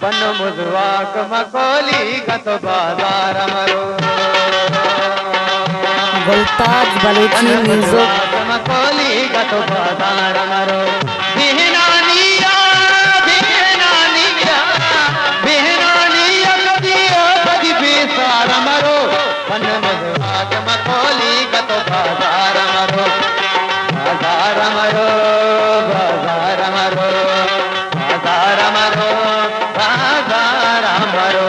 पन मुद्वाक मकोली गत बाजार मरो गुलताज बलूची म्यूजिक मकोली गत बाजार मरो बिहनानिया बिहनानिया बिहनानिया कदिया कदी बेसार मरो पन मुद्वाक मकोली गत बाजार मरो बाजार मरो बाजार मरो बाजार मरो बाजार मरो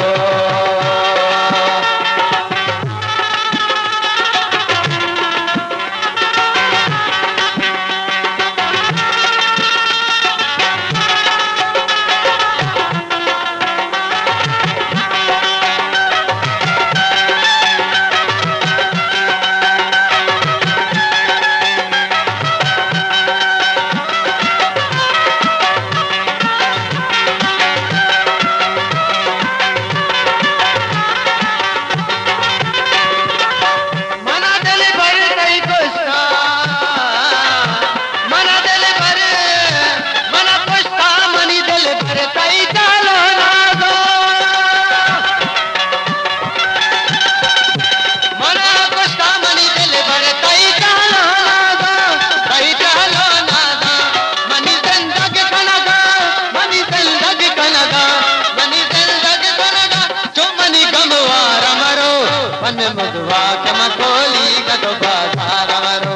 पन मुद्वा चमकोली गतो बाजार मरो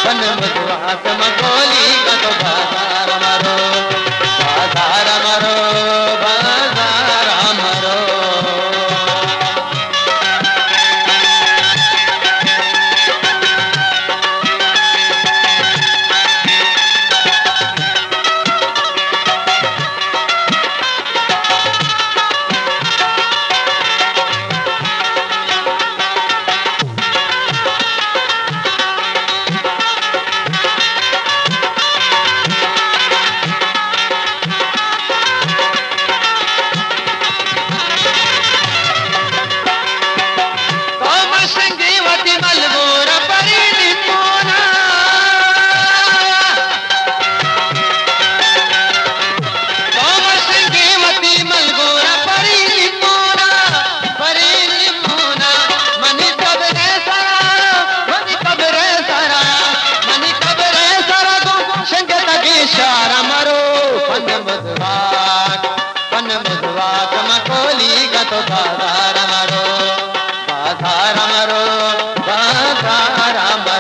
पन मुद्वा चमकोली गतो बाजार मरो बाजार मरो बाजार मरो पन मुद्वा चमकोली गतो बाजार मरो बाजार मरो बाजार मरो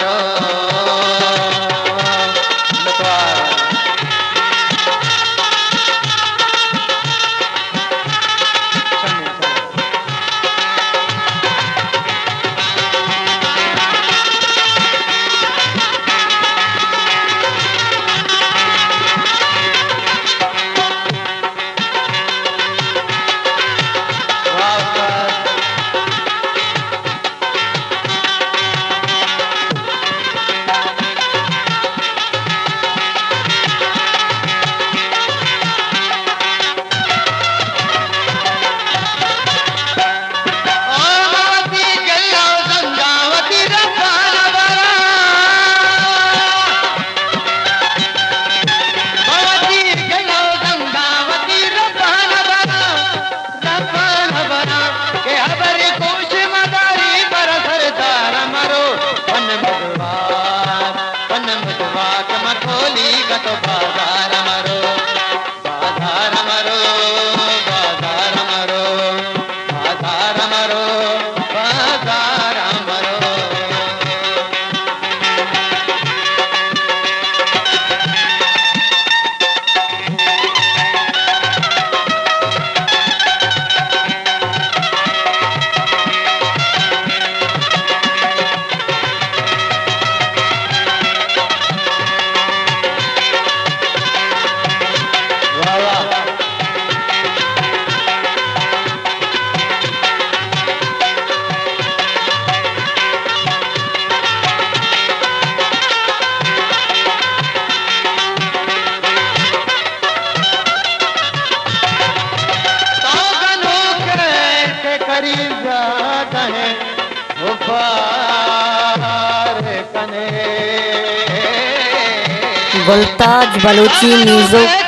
चमकोली गतो बाजार मरो बाजार मरो बाजार मरो बाजार मरो बाजार मरो गुलताज बलूची म्यूजिक